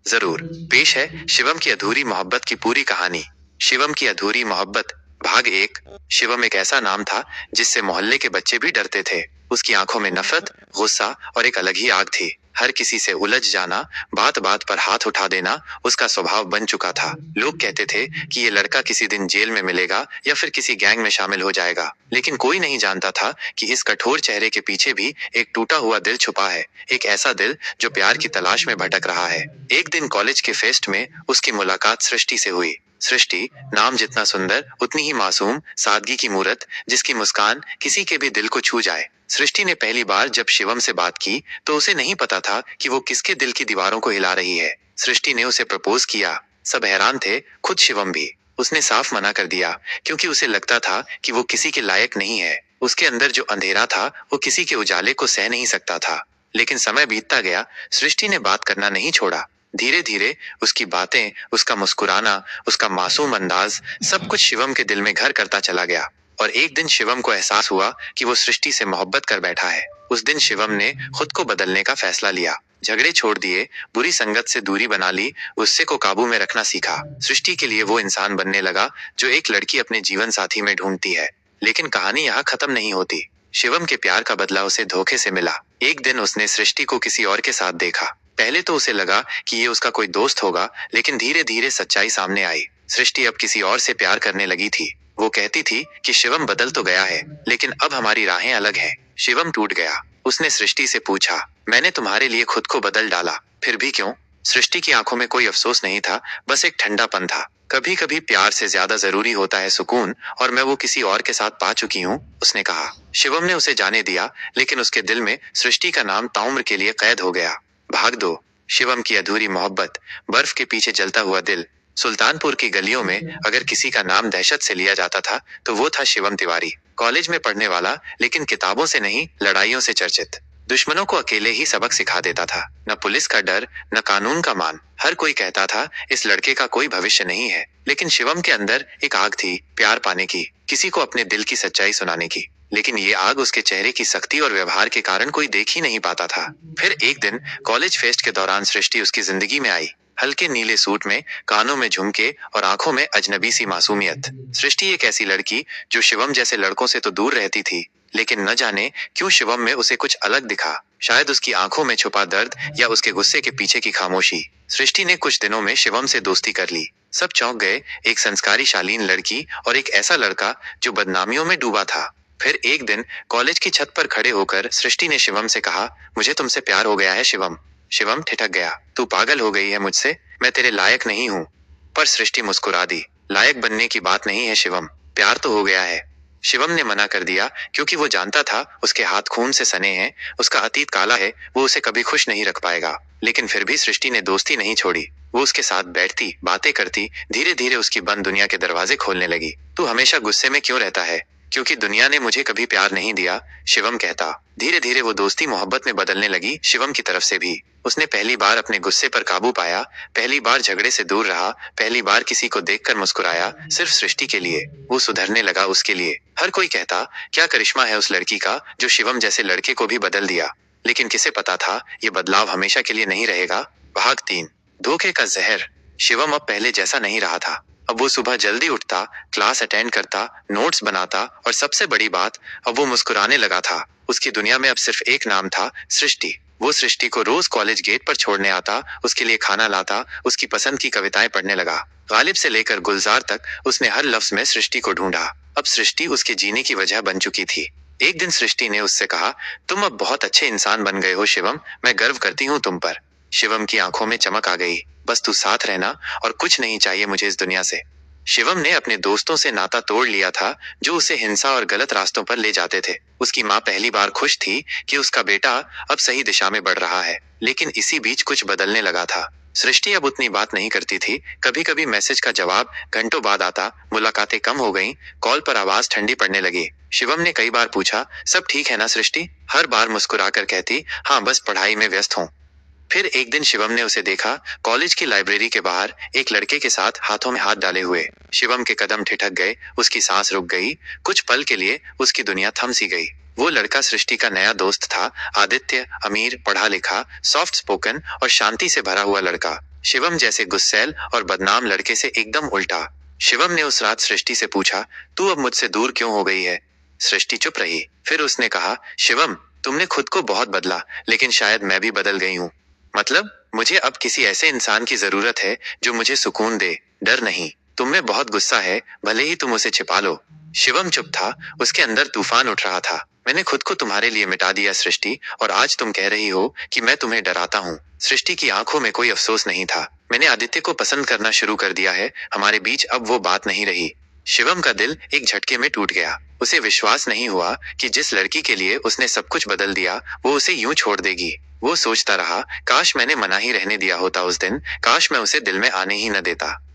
जरूर। पेश है शिवम की अधूरी मोहब्बत की पूरी कहानी। शिवम की अधूरी मोहब्बत, भाग एक। शिवम एक ऐसा नाम था जिससे मोहल्ले के बच्चे भी डरते थे। उसकी आंखों में नफरत, गुस्सा और एक अलग ही आग थी। हर किसी से उलझ जाना, बात बात पर हाथ उठा देना उसका स्वभाव बन चुका था। लोग कहते थे कि ये लड़का किसी दिन जेल में मिलेगा या फिर किसी गैंग में शामिल हो जाएगा, लेकिन कोई नहीं जानता था कि इस कठोर चेहरे के पीछे भी एक टूटा हुआ दिल छुपा है। एक ऐसा दिल जो प्यार की तलाश में भटक रहा है। एक दिन कॉलेज के फेस्ट में उसकी मुलाकात सृष्टि से हुई। सृष्टि, नाम जितना सुंदर उतनी ही मासूम, सादगी की मूरत, जिसकी मुस्कान किसी के भी दिल को छू जाए। सृष्टि ने पहली बार जब शिवम से बात की तो उसे नहीं पता था कि वो किसके दिल की दीवारों को हिला रही है। सृष्टि ने उसे प्रपोज किया। सब हैरान थे, खुद शिवम भी। उसने साफ मना कर दिया क्योंकि उसे लगता था कि वो किसी के लायक नहीं है। उसके अंदर जो अंधेरा था वो किसी के उजाले को सह नहीं सकता था। लेकिन समय बीतता गया, सृष्टि ने बात करना नहीं छोड़ा। धीरे धीरे उसकी बातें, उसका मुस्कुराना, उसका मासूम अंदाज, सब कुछ शिवम के दिल में घर करता चला गया। और एक दिन शिवम को एहसास हुआ कि वो सृष्टि से मोहब्बत कर बैठा है। उस दिन शिवम ने खुद को बदलने का फैसला लिया। झगड़े छोड़ दिए, बुरी संगत से दूरी बना ली, गुस्से को काबू में रखना सीखा। सृष्टि के लिए वो इंसान बनने लगा जो एक लड़की अपने जीवन साथी में ढूंढती है। लेकिन कहानी यहाँ खत्म नहीं होती। शिवम के प्यार का बदला उसे धोखे से मिला। एक दिन उसने सृष्टि को किसी और के साथ देखा। पहले तो उसे लगा कि ये उसका कोई दोस्त होगा, लेकिन धीरे धीरे सच्चाई सामने आई। सृष्टि अब किसी और से प्यार करने लगी थी। वो कहती थी कि शिवम बदल तो गया है, लेकिन अब हमारी राहें अलग हैं। शिवम टूट गया। उसने सृष्टि से पूछा, मैंने तुम्हारे लिए खुद को बदल डाला, फिर भी क्यों? सृष्टि की आंखों में कोई अफसोस नहीं था, बस एक ठंडापन था। कभी कभी प्यार से ज्यादा जरूरी होता है सुकून, और मैं वो किसी और के साथ पा चुकी हूँ, उसने कहा। शिवम ने उसे जाने दिया, लेकिन उसके दिल में सृष्टि का नाम ताउम्र के लिए कैद हो गया। भाग दो। शिवम की अधूरी मोहब्बत, बर्फ के पीछे जलता हुआ दिल। सुल्तानपुर की गलियों में अगर किसी का नाम दहशत से लिया जाता था तो वो था शिवम तिवारी। कॉलेज में पढ़ने वाला, लेकिन किताबों से नहीं, लड़ाइयों से चर्चित। दुश्मनों को अकेले ही सबक सिखा देता था। न पुलिस का डर, न कानून का मान। हर कोई कहता था इस लड़के का कोई भविष्य नहीं है, लेकिन शिवम के अंदर एक आग थी, प्यार पाने की, किसी को अपने दिल की सच्चाई सुनाने की। लेकिन ये आग उसके चेहरे की सख्ती और व्यवहार के कारण कोई देख ही नहीं पाता था। फिर एक दिन कॉलेज फेस्ट के दौरान सृष्टि उसकी जिंदगी में आई। हल्के नीले सूट में, कानों में झुमके और आंखों में अजनबी सी मासूमियत। सृष्टि एक ऐसी लड़की जो शिवम जैसे लड़कों से तो दूर रहती थी, लेकिन न जाने क्यों शिवम में उसे कुछ अलग दिखा। शायद उसकी आंखों में छुपा दर्द या उसके गुस्से के पीछे की खामोशी। सृष्टि ने कुछ दिनों में शिवम से दोस्ती कर ली। सब चौंक गए, एक संस्कारी शालीन लड़की और एक ऐसा लड़का जो बदनामियों में डूबा था। फिर एक दिन कॉलेज की छत पर खड़े होकर सृष्टि ने शिवम से कहा, मुझे तुमसे प्यार हो गया है शिवम। शिवम ठिठक गया, तू पागल हो गई है मुझसे, मैं तेरे लायक नहीं हूँ। पर सृष्टि मुस्कुरा दी, लायक बनने की बात नहीं है शिवम, प्यार तो हो गया है। शिवम ने मना कर दिया क्योंकि वो जानता था उसके हाथ खून से सने हैं, उसका अतीत काला है, वो उसे कभी खुश नहीं रख पाएगा। लेकिन फिर भी सृष्टि ने दोस्ती नहीं छोड़ी। वो उसके साथ बैठती, बातें करती, धीरे धीरे उसकी बंद दुनिया के दरवाजे खोलने लगी। तू हमेशा गुस्से में क्यों रहता है? क्योंकि दुनिया ने मुझे कभी प्यार नहीं दिया, शिवम कहता। धीरे धीरे वो दोस्ती मोहब्बत में बदलने लगी, शिवम की तरफ से भी। उसने पहली बार अपने गुस्से पर काबू पाया, पहली बार झगड़े से दूर रहा, पहली बार किसी को देखकर मुस्कुराया, सिर्फ सृष्टि के लिए। वो सुधरने लगा उसके लिए। हर कोई कहता, क्या करिश्मा है उस लड़की का जो शिवम जैसे लड़के को भी बदल दिया। लेकिन किसे पता था ये बदलाव हमेशा के लिए नहीं रहेगा। भाग 3। धोखे का जहर। शिवम अब पहले जैसा नहीं रहा था। अब वो सुबह जल्दी उठता, क्लास अटेंड करता, नोट्स बनाता, और सबसे बड़ी बात, अब वो मुस्कुराने लगा था। उसकी दुनिया में अब सिर्फ एक नाम था, सृष्टि। वो सृष्टि को रोज कॉलेज गेट पर छोड़ने आता, उसके लिए खाना लाता, उसकी पसंद की कविताएं पढ़ने लगा। गालिब से लेकर गुलजार तक उसने हर लफ्ज में सृष्टि को ढूंढा। अब सृष्टि उसके जीने की वजह बन चुकी थी। एक दिन सृष्टि ने उससे कहा, तुम अब बहुत अच्छे इंसान बन गए हो शिवम, मैं गर्व करती हूँ तुम पर। शिवम की आंखों में चमक आ गई। बस तू साथ रहना, और कुछ नहीं चाहिए मुझे इस दुनिया से। शिवम ने अपने दोस्तों से नाता तोड़ लिया था जो उसे हिंसा और गलत रास्तों पर ले जाते थे। उसकी माँ पहली बार खुश थी कि उसका बेटा अब सही दिशा में बढ़ रहा है, लेकिन इसी बीच कुछ बदलने लगा था। सृष्टि अब उतनी बात नहीं करती थी। कभी कभी मैसेज का जवाब घंटों बाद आता, मुलाकातें कम हो गईं, कॉल पर आवाज ठंडी पड़ने लगी। शिवम ने कई बार पूछा, सब ठीक है ना सृष्टि? हर बार मुस्कुराकर कहती, हाँ बस पढ़ाई में व्यस्त हूँ। फिर एक दिन शिवम ने उसे देखा, कॉलेज की लाइब्रेरी के बाहर एक लड़के के साथ हाथों में हाथ डाले हुए। शिवम के कदम ठिठक गए, उसकी सांस रुक गई। कुछ पल के लिए उसकी दुनिया थम सी गई। वो लड़का सृष्टि का नया दोस्त था। आदित्य, अमीर, पढ़ा लिखा, सॉफ्ट स्पोकन और शांति से भरा हुआ लड़का। शिवम जैसे गुस्सैल और बदनाम लड़के से एकदम उल्टा। शिवम ने उस रात सृष्टि से पूछा, तू अब मुझसे दूर क्यों हो गई है? सृष्टि चुप रही। फिर उसने कहा, शिवम, तुमने खुद को बहुत बदला, लेकिन शायद मैं भी बदल गई हूँ। मतलब, मुझे अब किसी ऐसे इंसान की जरूरत है जो मुझे सुकून दे, डर नहीं। तुम में बहुत गुस्सा है, भले ही तुम उसे छिपा लो। शिवम चुप था, उसके अंदर तूफान उठ रहा था। मैंने खुद को तुम्हारे लिए मिटा दिया सृष्टि, और आज तुम कह रही हो कि मैं तुम्हें डराता हूँ। सृष्टि की आंखों में कोई अफसोस नहीं था। मैंने आदित्य को पसंद करना शुरू कर दिया है, हमारे बीच अब वो बात नहीं रही। शिवम का दिल एक झटके में टूट गया। उसे विश्वास नहीं हुआ कि जिस लड़की के लिए उसने सब कुछ बदल दिया, वो उसे यूं छोड़ देगी। वो सोचता रहा, काश मैंने मना ही रहने दिया होता उस दिन, काश मैं उसे दिल में आने ही न देता।